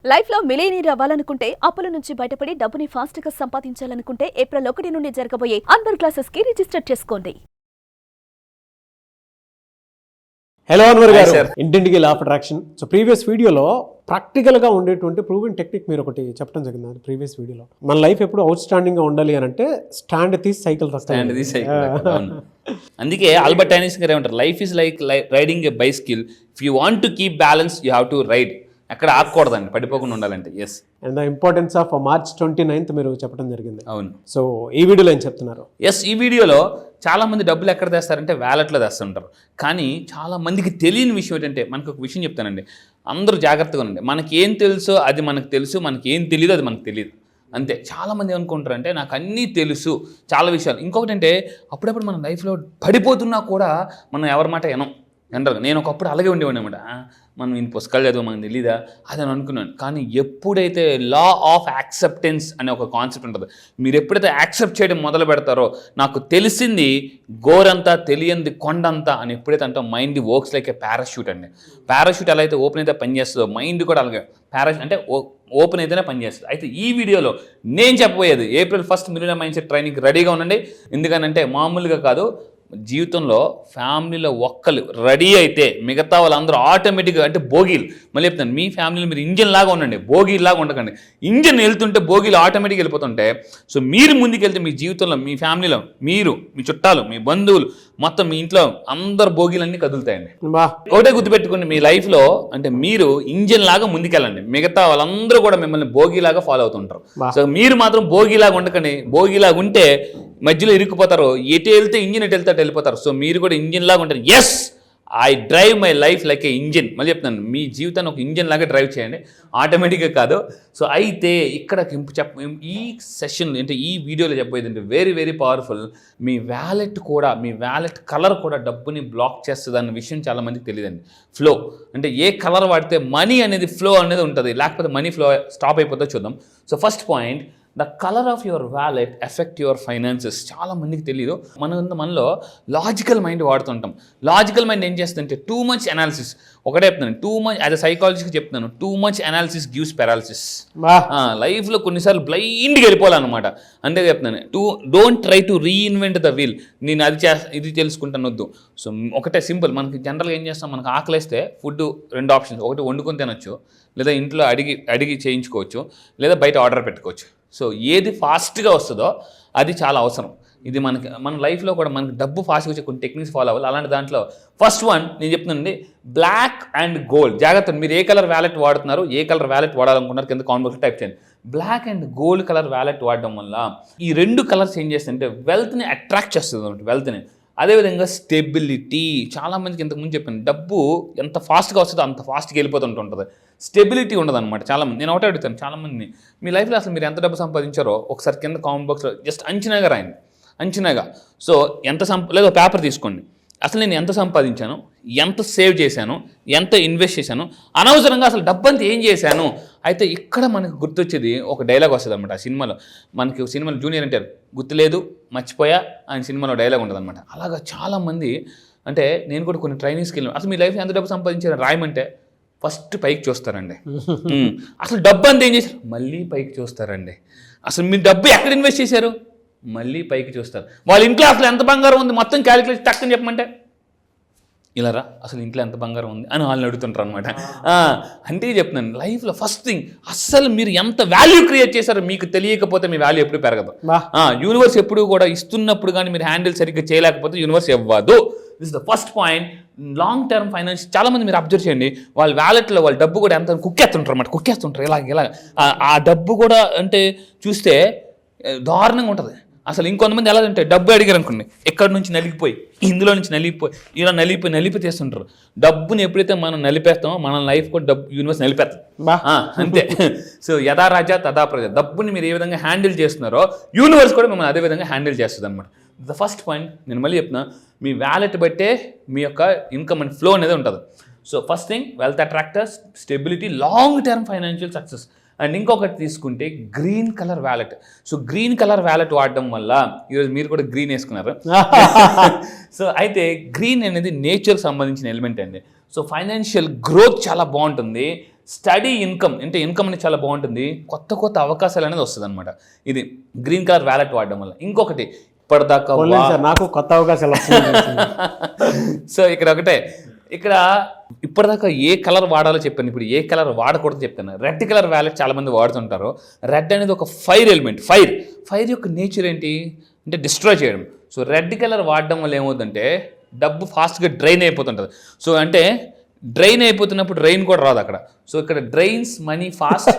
Life లో millionaire అవ్వాలనుకుంటే అప్పుల నుంచి బయటపడి డబ్బుని ఫాస్ట్ గా సంపాదించాలనుకుంటే ఏప్రిల్ 1 నుండి జరగబోయే అన్వర్ క్లాసెస్ కి రిజిస్టర్ చేసుకోండి. హలో అన్వర్ గారు, ఇంటింటికి law of attraction. So previous వీడియోలో ప్రాక్టికల్గా ఉండేటువంటి ప్రూవెన్ టెక్నిక్ మీరు ఒకటి చెప్పడం జరిగింది. ప్రీవియస్ వీడియోలో మన లైఫ్ ఎప్పుడు అవుట్ స్టాండింగ్గా ఉండాలి అని అంటే స్టాండ్ తీసి సైకిల్ అందుకే ఆల్బర్ట్ ఐన్స్టీన్ గారు ఏమంటారు, life is like riding a bicycle. If you want to keep balance you have to ride. ఎక్కడ ఆగకూడదండి, పడిపోకుండా ఉండాలంటే. Yes. And the importance of March 29th మీరు చెప్పడం జరిగింది. అవును. సో ఈ వీడియోలో ఏం చెప్తున్నారు? ఎస్, ఈ వీడియోలో చాలా మంది డబ్బులు ఎక్కడ తెస్తారంటే వ్యాలెట్లో తెస్తుంటారు. కానీ చాలా మందికి తెలియని విషయం ఏంటంటే, మనకు ఒక విషయం చెప్తానండి, అందరూ జాగ్రత్తగా ఉండండి. మనకి ఏం తెలుసో అది మనకు తెలుసు, మనకి ఏం తెలియదు అది మనకు తెలియదు. అంతే. చాలామంది ఏమనుకుంటారంటే నాకు అన్నీ తెలుసు చాలా విషయాలు. ఇంకొకటి అంటే అప్పుడప్పుడు మన లైఫ్లో పడిపోతున్నా కూడా మనం ఎవరి మాట వినం. జనరల్గా నేను ఒకప్పుడు అలాగే ఉండేవాడిని అనమాట. మనం ఇన్ని పుస్తకాలు చదువు మనకు తెలీదా అది అని అనుకున్నాను. కానీ ఎప్పుడైతే లా ఆఫ్ యాక్సెప్టెన్స్ అనే ఒక కాన్సెప్ట్ ఉంటుంది, మీరు ఎప్పుడైతే యాక్సెప్ట్ చేయడం మొదలు పెడతారో, నాకు తెలిసింది గోరంతా తెలియంది కొండంతా అని ఎప్పుడైతే అంటే మైండ్ వర్క్స్ లైక్ ఏ పారాషూట్ అండి. పారాషూట్ ఎలా అయితే ఓపెన్ అయితే పనిచేస్తుందో మైండ్ కూడా అలాగే పారాషూట్ అంటే ఓపెన్ అయితేనే పనిచేస్తుంది. అయితే ఈ వీడియోలో నేను చెప్పబోయేది April 1st millionaire mind set training రెడీగా ఉండండి. ఎందుకనంటే మామూలుగా కాదు, జీవితంలో ఫ్యామిలీలో ఒక్కరు రెడీ అయితే మిగతా వాళ్ళందరూ ఆటోమేటిక్గా అంటే బోగీలు. మళ్ళీ చెప్తాను, మీ ఫ్యామిలీలో మీరు ఇంజిన్ లాగా ఉండండి, బోగీలు లాగా ఉండకండి. ఇంజిన్ వెళ్తుంటే బోగీలు ఆటోమేటిక్గా వెళ్ళిపోతుంటే, సో మీరు ముందుకెళ్తే మీ జీవితంలో మీ ఫ్యామిలీలో మీరు, మీ చుట్టాలు, మీ బంధువులు, మొత్తం మీ ఇంట్లో అందరు బోగీలన్నీ కదులుతాయండి. ఒకటే గుర్తుపెట్టుకోండి, మీ లైఫ్లో అంటే మీరు ఇంజిన్ లాగా ముందుకెళ్ళండి, మిగతా వాళ్ళందరూ కూడా మిమ్మల్ని బోగీలాగా ఫాలో అవుతుంటారు. సో మీరు మాత్రం బోగీలాగా ఉండకండి. బోగీలాగా ఉంటే మధ్యలో ఇరుక్కుపోతారు, ఎటు వెళ్తే ఇంజిన్ ఎటు వెళ్తే వెళ్ళిపోతారు. సో మీరు కూడా ఇంజిన్ లాగా ఉంటారు. Yes, I drive my life like a engine. మళ్ళీ చెప్తాను, మీ జీవితాన్ని ఒక ఇంజిన్ లాగా డ్రైవ్ చేయండి, ఆటోమేటిక్గా కాదు. సో అయితే ఇక్కడ ఈ సెషన్ అంటే ఈ వీడియోలో చెప్పబోయేది అంటే వెరీ వెరీ పవర్ఫుల్. మీ వ్యాలెట్ కూడా, మీ వ్యాలెట్ కలర్ కూడా డబ్బుని బ్లాక్ చేస్తుంది అన్న విషయం చాలామందికి తెలియదండి. ఫ్లో అంటే ఏ కలర్ వాడితే మనీ అనేది ఫ్లో అనేది ఉంటుంది, లేకపోతే మనీ ఫ్లో స్టాప్ అయిపోతుందో చూద్దాం. So first point, the colour of your wallet effect your finances. చాలా మందికి తెలియదు. మనలో లాజికల్ మైండ్ వాడుతుంటాం. లాజికల్ మైండ్ ఏం చేస్తుందంటే టూ మచ్ అనాలిసిస్. ఒకటే చెప్తున్నాను, too much as a psychologist చెప్తున్నాను, too much analysis gives paralysis. లైఫ్లో కొన్నిసార్లు బ్లైండ్గా వెళ్ళిపోవాలన్నమాట. అంటే చెప్తున్నాను, don't try to reinvent the wheel. నేను ఇది తెలుసుకుంటాను వద్దు. సో ఒకటే సింపుల్, మనకి జనరల్గా ఏం చేస్తాం, మనకు ఆకలిస్తే ఫుడ్ రెండు ఆప్షన్స్, ఒకటి వండుకొని తినొచ్చు, లేదా ఇంట్లో అడిగి చేయించుకోవచ్చు, లేదా బయట ఆర్డర్ పెట్టుకోవచ్చు. సో ఏది ఫాస్ట్గా వస్తుందో అది చాలా అవసరం. ఇది మన లైఫ్లో కూడా మనకి డబ్బు ఫాస్ట్గా వచ్చే కొన్ని టెక్నిక్స్ ఫాలో అవ్వాలి. అలాంటి దాంట్లో ఫస్ట్ వన్ నేను చెప్తున్నానండి, బ్లాక్ అండ్ గోల్డ్. జాగ్రత్త, మీరు ఏ కలర్ వ్యాలెట్ వాడుతున్నారు, ఏ కలర్ వ్యాలెట్ వాడాలనుకున్నారు కింద కామెంట్ బాక్స్లో టైప్ చేయండి. Black and gold colour wallet వాడడం వల్ల ఈ రెండు కలర్స్ ఏం చేస్తుంటే వెల్త్ని అట్రాక్ట్ చేస్తుంది అన్నమాట, వెల్త్ని. అదేవిధంగా స్టెబిలిటీ. చాలామందికి ఇంతకుముందు చెప్పాను, డబ్బు ఎంత ఫాస్ట్గా వస్తుందో అంత ఫాస్ట్గా వెళ్ళిపోతుంటుంది, స్టెబిలిటీ ఉండదన్నమాట. చాలామంది నేను ఒకటే అడుగుతాను, చాలామందిని మీ లైఫ్లో అసలు మీరు ఎంత డబ్బు సంపాదించారో ఒకసారి కింద కామెంట్ బాక్స్లో జస్ట్ అంచనాగా రాయండి, అంచనాగా. సో లేదా పేపర్ తీసుకోండి, అసలు నేను ఎంత సంపాదించాను, ఎంత సేవ్ చేశాను, ఎంత ఇన్వెస్ట్ చేశాను, అనవసరంగా అసలు డబ్బంతా ఏం చేశాను. అయితే ఇక్కడ మనకు గుర్తొచ్చేది ఒక డైలాగ్ వస్తుంది అనమాట. ఆ సినిమాలో జూనియర్ అంటారు, గుర్తులేదు మర్చిపోయా ఆయన సినిమాలో డైలాగ్ ఉంటుంది అనమాట. అలాగా చాలామంది, అంటే నేను కూడా కొన్ని ట్రైనింగ్స్కి వెళ్ళాను, అసలు మీ లైఫ్లో ఎంత డబ్బు సంపాదించారు రాయమంటే ఫస్ట్ పైకి చూస్తారండి. అసలు డబ్బు అంతా ఏం చేశారు, మళ్ళీ పైకి చూస్తారండి. అసలు మీ డబ్బు ఎక్కడ ఇన్వెస్ట్ చేశారు, మళ్ళీ పైకి చూస్తారు. వాళ్ళ ఇంట్లో అసలు ఎంత బంగారం ఉంది మొత్తం క్యాలిక్యులేట్ టక్కని చెప్పమంటే, ఇలా రా అసలు ఇంట్లో ఎంత బంగారం ఉంది అని వాళ్ళని అడుగుతుంటారు అనమాట. అంటే చెప్తున్నాను, లైఫ్లో ఫస్ట్ థింగ్ అస్సలు మీరు ఎంత వాల్యూ క్రియేట్ చేశారో మీకు తెలియకపోతే మీ వాల్యూ ఎప్పుడు పెరగదు. యూనివర్స్ ఎప్పుడు కూడా ఇస్తున్నప్పుడు కానీ మీరు హ్యాండిల్ సరిగ్గా చేయలేకపోతే యూనివర్స్ ఇవ్వదు. This the first point. Long term finance చాలామంది మీరు అబ్జర్వ్ చేయండి, వాళ్ళ వ్యాలెట్లో వాళ్ళ డబ్బు కూడా ఎంత కుక్కేస్తుంటారు అన్నమాట, కుక్కేస్తుంటారు ఇలా. ఆ డబ్బు కూడా అంటే చూస్తే దారుణంగా ఉంటుంది. అసలు ఇంకొంతమంది ఎలా అంటే డబ్బు అడిగారు అనుకోండి, ఎక్కడి నుంచి నలిగిపోయి ఇందులో నుంచి ఇలా నలిపి తీస్తుంటారు. డబ్బుని ఎప్పుడైతే మనం నలిపేస్తామో మన లైఫ్ కూడా డబ్బు యూనివర్స్ నలిపేస్తాం అంతే. సో యథా రాజా తథా ప్రజ. డబ్బుని మీరు ఏ విధంగా హ్యాండిల్ చేస్తున్నారో యూనివర్స్ కూడా మిమ్మల్ని అదే విధంగా హ్యాండిల్ చేస్తుంది అనమాట. ద ఫస్ట్ పాయింట్ నేను మళ్ళీ చెప్తున్నా, మీ వ్యాలెట్ బట్టే మీ యొక్క ఇన్కమ్ అండ్ ఫ్లో అనేది ఉంటుంది. So first thing wealth attractors, stability, long term financial success. And ఇంకొకటి తీసుకుంటే green colour wallet. So green colour wallet వాడడం వల్ల, ఈరోజు మీరు కూడా గ్రీన్ వేసుకున్నారు. సో అయితే గ్రీన్ అనేది నేచర్కి సంబంధించిన ఎలిమెంట్ అండి. సో ఫైనాన్షియల్ గ్రోత్ చాలా బాగుంటుంది, స్టడీ ఇన్కమ్ అంటే ఇన్కమ్ అనేది చాలా బాగుంటుంది, కొత్త కొత్త అవకాశాలు అనేది వస్తుంది అనమాట ఇది గ్రీన్ కలర్ వ్యాలెట్ వాడడం వల్ల. ఇంకొకటి ఇప్పటిదాకా నాకు కొత్త అవకాశాలు సో ఇక్కడ ఒకటే, ఇక్కడ ఇప్పటిదాకా ఏ కలర్ వాడాలో చెప్పాను, ఇప్పుడు ఏ కలర్ వాడకూడదు చెప్తాను. రెడ్ కలర్ వ్యాలెట్ చాలా మంది వాడుతుంటారు. రెడ్ అనేది ఒక ఫైర్ ఎలిమెంట్. ఫైర్ యొక్క నేచర్ ఏంటి అంటే డిస్ట్రాయ్ చేయడం. సో రెడ్ కలర్ వాడడం వల్ల ఏమవుతుందంటే డబ్బు ఫాస్ట్గా డ్రైన్ అయిపోతుంటుంది. సో అంటే డ్రైన్ అయిపోతున్నప్పుడు డ్రైన్ కూడా రాదు అక్కడ. సో ఇక్కడ డ్రైన్స్ మనీ ఫాస్ట్,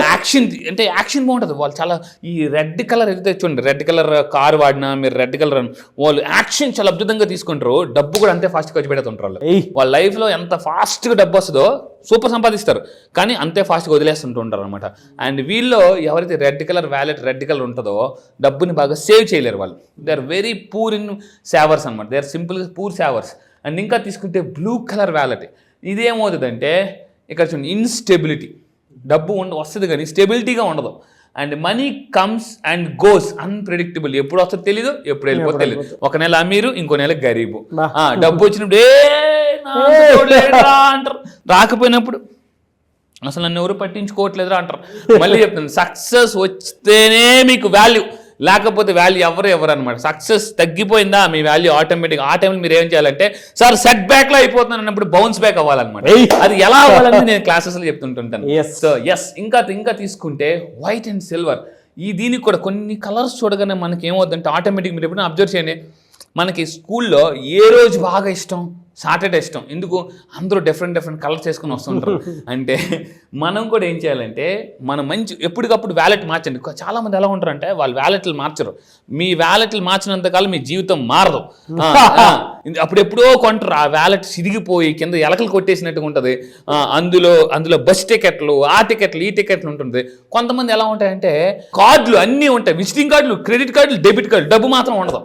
యాక్షన్ అంటే యాక్షన్ బాగుంటుంది. వాళ్ళు చాలా ఈ రెడ్ కలర్ ఏదైతే చూడండి, రెడ్ కలర్ కార్ వాడినా మీరు రెడ్ కలర్ వాళ్ళు యాక్షన్ చాలా అద్భుతంగా తీసుకుంటారు, డబ్బు కూడా అంతే ఫాస్ట్ ఖర్చు పెడుతుంటారు. వాళ్ళ లైఫ్లో ఎంత ఫాస్ట్గా డబ్బు వస్తుందో సూపర్ సంపాదిస్తారు, కానీ అంతే ఫాస్ట్గా వదిలేస్తుంటూ ఉంటారు అనమాట. అండ్ వీళ్ళు ఎవరైతే red colour wallet red colour ఉంటుందో డబ్బుని బాగా సేవ్ చేయలేరు వాళ్ళు. They are very poor in savers అనమాట. దే ఆర్ సింపుల్గా పూర్ సేవర్స్. అండ్ ఇంకా తీసుకుంటే బ్లూ కలర్ వ్యాలెట్, ఇదేమవుతుందంటే ఇక్కడ చూడండి ఇన్స్టెబిలిటీ, డబ్బు వస్తుంది కానీ స్టెబిలిటీగా ఉండదు. And money comes and goes unpredictable, ఎప్పుడు వస్తుందో తెలీదు, ఎప్పుడు వెళ్ళిపోతే తెలియదు. ఒక నెల అమీరు, ఇంకో నెల గరీబు. డబ్బు వచ్చినప్పుడు అంటారు, రాకపోయినప్పుడు అసలు నన్ను ఎవరు పట్టించుకోవట్లేదురా అంటారు. మళ్ళీ చెప్తాను, సక్సెస్ వస్తేనే మీకు వాల్యూ, లేకపోతే వాల్యూ ఎవరు అనమాట. సక్సెస్ తగ్గిపోయిందా మీ వాల్యూ ఆటోమేటిక్. ఆ టైంలో మీరు ఏం చేయాలంటే సార్ సెట్ బ్యాక్ లో అయిపోతున్నాను అన్నప్పుడు బౌన్స్ బ్యాక్ అవ్వాలన్నమాట. అది ఎలా అవ్వాలని నేను క్లాసెస్లో చెప్తుంటుంటాను. సో ఇంకా తీసుకుంటే వైట్ అండ్ సిల్వర్, దీనికి కూడా కొన్ని కలర్స్ చూడగానే మనకి ఏమవుతుందంటే ఆటోమేటిక్ మీరు ఎప్పుడైనా అబ్జర్వ్ చేయండి, మనకి స్కూల్లో ఏ రోజు బాగా ఇష్టం, సాటర్డే ఇష్టం. ఎందుకు అందరూ డిఫరెంట్ కలర్స్ వేసుకొని వస్తుంటారు. అంటే మనం కూడా ఏం చేయాలంటే మనం మంచి ఎప్పటికప్పుడు వ్యాలెట్ మార్చండి. చాలామంది ఎలా ఉంటారంటే వాళ్ళు వ్యాలెట్లు మార్చరు. మీ వ్యాలెట్లు మార్చినంతకాలం మీ జీవితం మారదు. అప్పుడు ఎప్పుడో కొంటారు, ఆ వ్యాలెట్ సిరిగిపోయి కింద ఎలకలు కొట్టేసినట్టుగా ఉంటుంది. అందులో బస్ టికెట్లు, ఆ టికెట్లు, ఈ టికెట్లు ఉంటుంది. కొంతమంది ఎలా ఉంటాయంటే కార్డులు అన్నీ ఉంటాయి, విజిటింగ్ కార్డులు, క్రెడిట్ కార్డులు, డెబిట్ కార్డులు, డబ్బు మాత్రం ఉండదు.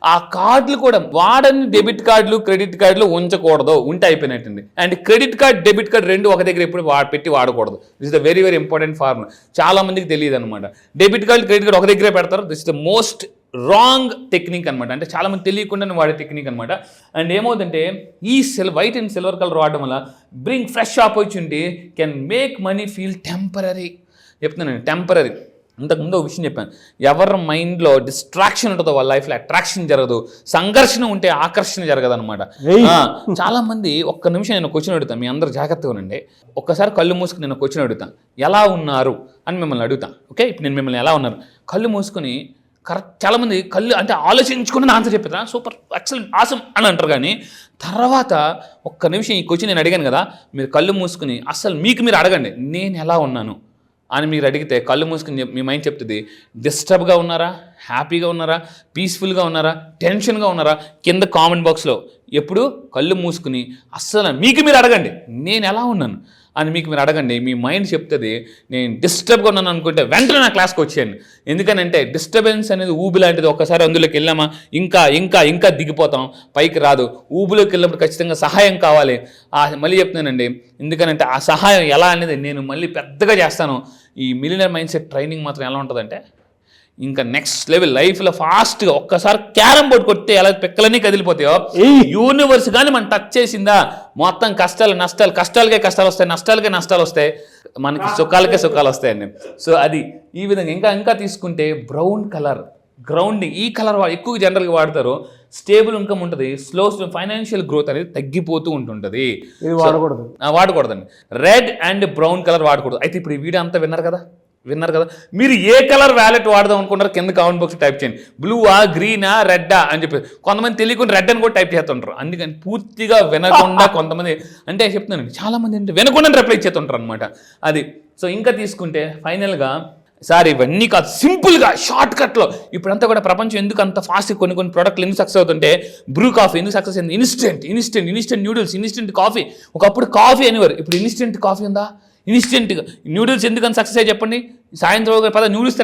ఆ కార్డులు కూడా వాడని డెబిట్ కార్డులు క్రెడిట్ కార్డులు ఉంచకూడదు, ఉంటే అయిపోయినట్టుంది. And credit card debit card రెండు ఒక దగ్గర ఎప్పుడు పెట్టి వాడకూడదు. This is the very important formula. చాలా మందికి తెలియదు అనమాట. డెబిట్ కార్డ్ క్రెడిట్ కార్డ్ ఒక దగ్గరే పెడతారు. This is the most wrong technique అనమాట. అంటే చాలా మంది తెలియకుండానే వాడే టెక్నిక్ అనమాట. అండ్ ఏమవుతుందంటే ఈ వైట్ అండ్ సిల్వర్ కలర్ వాడడం వల్ల bring fresh opportunity, can make money feel temporary. చెప్తున్నాను టెంపరీ. ఇంతకుముందు ఒక విషయం చెప్పాను, ఎవరి మైండ్లో డిస్ట్రాక్షన్ ఉంటుందో వాళ్ళ లైఫ్లో అట్రాక్షన్ జరగదు, సంఘర్షణ ఉంటే ఆకర్షణ జరగదు అనమాట. చాలా మంది ఒక్క నిమిషం నేను క్వశ్చన్ అడుగుతాను, మీ అందరూ జాగ్రత్తగా ఉండండి. ఒక్కసారి కళ్ళు మూసుకుని నేను క్వశ్చన్ అడుగుతాను, ఎలా ఉన్నారు అని మిమ్మల్ని అడుగుతాను. ఓకే, ఇప్పుడు నేను మిమ్మల్ని ఎలా ఉన్నారు కళ్ళు మూసుకొని కరెక్ట్. చాలామంది కళ్ళు అంటే ఆలోచించుకుని ఆన్సర్ చెప్పేదా సూపర్ ఎక్సలెంట్ ఆసమ్ అని అంటారు. కానీ తర్వాత ఒక్క నిమిషం ఈ క్వశ్చన్ నేను అడిగాను కదా, మీరు కళ్ళు మూసుకుని అసలు మీకు మీరు అడగండి, నేను ఎలా ఉన్నాను అని మీరు అడిగితే కళ్ళు మూసుకుని మీ మైండ్ చెప్తుంది డిస్టర్బ్గా ఉన్నారా, హ్యాపీగా ఉన్నారా, పీస్ఫుల్గా ఉన్నారా, టెన్షన్గా ఉన్నారా. కింద కామెంట్ బాక్స్లో ఎప్పుడు కళ్ళు మూసుకుని అస్సలు మీకు మీరు అడగండి, నేను ఎలా ఉన్నాను అని మీకు మీరు అడగండి. మీ మైండ్ చెప్తుంది నేను డిస్టర్బ్గా ఉన్నాను అనుకుంటే వెంటనే నా క్లాస్కి వచ్చేయండి. ఎందుకనంటే డిస్టర్బెన్స్ అనేది ఊబి లాంటిది. ఒక్కసారి అందులోకి వెళ్ళామా ఇంకా దిగిపోతాం, పైకి రాదు. ఊబిలోకి వెళ్ళినప్పుడు ఖచ్చితంగా సహాయం కావాలి. మళ్ళీ చెప్తున్నానండి, ఎందుకనంటే ఆ సహాయం ఎలా అనేది నేను మళ్ళీ పెద్దగా చేస్తాను. ఈ మిలియనర్ మైండ్ సెట్ ట్రైనింగ్ మాత్రం ఎలా ఉంటుందంటే ఇంకా నెక్స్ట్ లెవెల్ లైఫ్లో ఫాస్ట్గా ఒక్కసారి క్యారమ్ బోర్డు కొడితే ఎలా పిక్కలన్నీ కదిలిపోతాయో యూనివర్స్ కానీ మనం టచ్ చేసిందా మొత్తం కష్టాలకే కష్టాలు వస్తాయి, నష్టాలకే నష్టాలు వస్తాయి, మనకి సుఖాలకే సుఖాలు వస్తాయండి. సో అది ఈ విధంగా. ఇంకా తీసుకుంటే బ్రౌన్ కలర్ గ్రౌండింగ్, ఈ కలర్ ఎక్కువ జనరల్గా వాడతారు. స్టేబుల్ ఇన్కమ్ ఉంటుంది, స్లో ఫైనాన్షియల్ గ్రోత్ అనేది తగ్గిపోతూ ఉంటుంటుంది. వాడకూడదండి. రెడ్ అండ్ బ్రౌన్ కలర్ వాడకూడదు. అయితే ఇప్పుడు ఈ వీడియో అంతా విన్నారు కదా, మీరు ఏ కలర్ వ్యాలెట్ వాడదాం అనుకుంటారు కింద కామెంట్ బాక్స్ టైప్ చేయండి. బ్లూవా, గ్రీనా, రెడ్డా అని చెప్పి. కొంతమంది తెలియకుండా రెడ్ అని కూడా టైప్ చేస్తుంటారు. అందుకని పూర్తిగా వినకుండా కొంతమంది అంటే చెప్తున్నాను, చాలా మంది అంటే వినకుండా రిప్లై చేస్తుంటారు అనమాట. అది. సో ఇంకా తీసుకుంటే ఫైనల్గా సార్ ఇవన్నీ కాదు, సింపుల్గా షార్ట్ కట్లో ఇప్పుడంతా కూడా ప్రపంచం ఎందుకు అంత ఫాస్ట్ కొన్ని ప్రోడక్ట్లు ఎందుకు సక్సెస్ అవుతుంటే బ్రూ కాఫీ ఎందుకు సక్సెస్ అయింది, ఇన్స్టెంట్ న్యూడిల్స్, ఇన్స్టెంట్ కాఫీ. ఒకప్పుడు కాఫీ అనేవారు, ఇప్పుడు ఇన్స్టెంట్ కాఫీ ఉందా, ఇన్స్టెంట్గా న్యూడిల్స్ ఎందుకని సక్సెస్ అయ్యి చెప్పండి. సాయంత్రం పద నూడిల్స్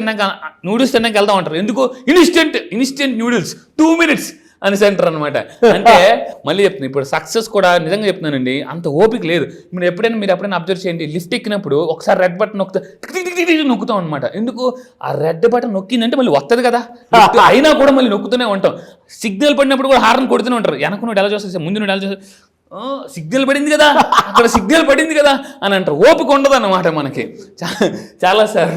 తిన్నాక వెళ్దాం అంటారు. ఎందుకు ఇన్స్టెంట్ న్యూడిల్స్ 2 minutes అని సెంటర్ అనమాట. అంటే మళ్ళీ చెప్తున్నాను, ఇప్పుడు సక్సెస్ కూడా నిజంగా చెప్తున్నానండి, అంత ఓపిక లేదు. మీరు ఎప్పుడైనా అబ్జర్వ్ చేయండి, లిఫ్ట్ ఎక్కినప్పుడు ఒకసారి రెడ్ బటన్ నొక్కుతాం అనమాట. ఎందుకు ఆ రెడ్ బటన్ నొక్కిందంటే మళ్ళీ వస్తుంది కదా, అయినా కూడా మళ్ళీ నొక్కుతూనే ఉంటాం. సిగ్నల్ పడినప్పుడు కూడా హార్న్ కొడుతూనే ఉంటారు. వెనక నువ్వు ఎలా చూస్తే ముందు నువ్వు ఎలా చూస్తే సిగ్నల్ పడింది కదా, అక్కడ సిగ్నల్ పడింది కదా అని అంటారు. ఓపిక ఉండదు అన్నమాట మనకి చాలా సార్.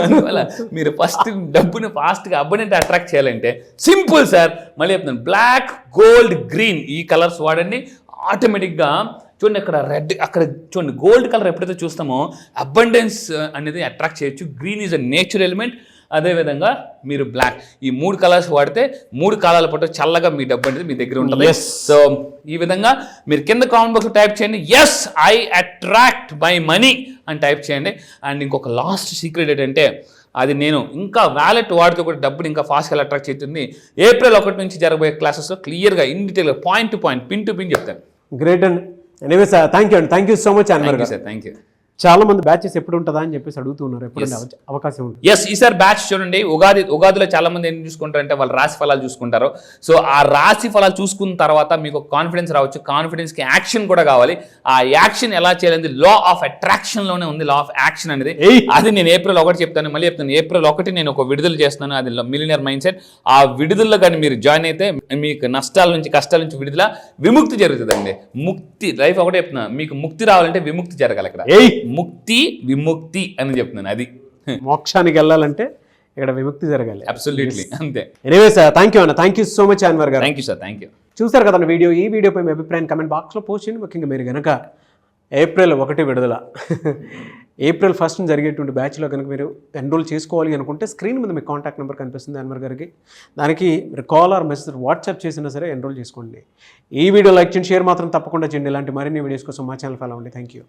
అందువల్ల మీరు ఫస్ట్ డబ్బుని ఫాస్ట్గా అబ్బనెంట్ అట్రాక్ట్ చేయాలంటే సింపుల్ సార్. మళ్ళీ చెప్తాను, బ్లాక్, గోల్డ్, గ్రీన్ ఈ కలర్స్ వాడండి. ఆటోమేటిక్గా చూడండి, అక్కడ రెడ్, అక్కడ చూడండి గోల్డ్ కలర్ ఎప్పుడైతే చూస్తామో అబండెన్స్ అనేది అట్రాక్ట్ చేయొచ్చు. Green is a natural element. అదేవిధంగా మీరు బ్లాక్, ఈ 3 కలర్స్ వాడితే 3 కాలాల పాటు చల్లగా మీ డబ్బు అనేది మీ దగ్గర ఉంటుంది. సో ఈ విధంగా మీరు కింద కామెంట్ బాక్స్లో టైప్ చేయండి, yes I attract my money అని టైప్ చేయండి. అండ్ ఇంకొక లాస్ట్ సీక్రెట్ ఏంటంటే, అది నేను ఇంకా వ్యాలెట్ వాడితో కూడా డబ్బుని ఇంకా ఫాస్ట్గా అట్రాక్ట్ చేస్తుంది. ఏప్రిల్ 1 నుంచి జరగబోయే క్లాసెస్లో క్లియర్గా ఇన్ డీటెయిల్గా point to point, pin to pin చెప్తాను. గ్రేట్ అండి. ఎనీవే సార్, థ్యాంక్ యూ అండి. Thank you so much Anwar గారు. Sir thank you. చాలా మంది బ్యాచెస్ ఎప్పుడు ఉంటుందా అని చెప్పేసి అడుగుతున్నారు. ఎప్పుడు అవకాశం ఉంటుంది? ఎస్, ఈసారి బ్యాచ్ చూడండి, ఉగాదిలో చాలా మంది ఏం చూసుకుంటారంటే వాళ్ళ రాశి ఫలాలు చూసుకుంటారు. సో ఆ రాశి ఫలాలు చూసుకున్న తర్వాత మీకు కాన్ఫిడెన్స్ రావచ్చు. కాన్ఫిడెన్స్కి యాక్షన్ కూడా కావాలి. ఆ యాక్షన్ ఎలా చేయాలి, లా ఆఫ్ అట్రాక్షన్ లోనే ఉంది లా ఆఫ్ యాక్షన్ అనేది. అది నేను ఏప్రిల్ 1 చెప్తాను, మళ్ళీ చెప్తాను. ఏప్రిల్ 1 నేను ఒక విడుదల చేస్తున్నాను, అది మిలియనర్ మైండ్ సెట్. ఆ విడుదలలో కానీ మీరు జాయిన్ అయితే మీకు నష్టాల నుంచి, కష్టాల నుంచి విడుదల, విముక్తి జరుగుతుందండి. ముక్తి, లైఫ్ ఒకటే చెప్తున్నా, మీకు ముక్తి రావాలంటే విముక్తి జరగాలి. ఇక్కడ ముక్తి, విముక్తి అని చెప్తున్నాను. అది మోక్షానికి వెళ్ళాలంటే ఇక్కడ విముక్తి జరగాలి. అబ్సల్యూట్లీ అంతే. ఎనీవే సార్, థ్యాంక్ యూ అన్న. Thank you so much Anwar గారు. Thank you sir. Thank you. చూసారు కదా వీడియో. ఈ వీడియోపై మీ అభిప్రాయం కమెంట్ బాక్స్లో పోస్ట్ చేయండి. ముఖ్యంగా మీరు కనుక ఏప్రిల్ 1 విడుదల, ఏప్రిల్ 1 జరిగేటువంటి బ్యాచ్లో కనుక మీరు ఎన్రోల్ చేసుకోవాలి అనుకుంటే స్క్రీన్ మీద మీకు కాంటాక్ట్ నెంబర్ కనిపిస్తుంది అన్వర్ గారికి. దానికి మీరు కాల్ ఆర్ మెసేజ్ వాట్సాప్ చేసినా సరే ఎన్రోల్ చేసుకోండి. ఈ వీడియో లైక్ చేయండి, షేర్ మాత్రం తప్పకుండా చేయండి. ఇలాంటి మరిన్ని వీడియోస్ కోసం మా ఛానల్ ఫాలో అవ్వండి. Thank you.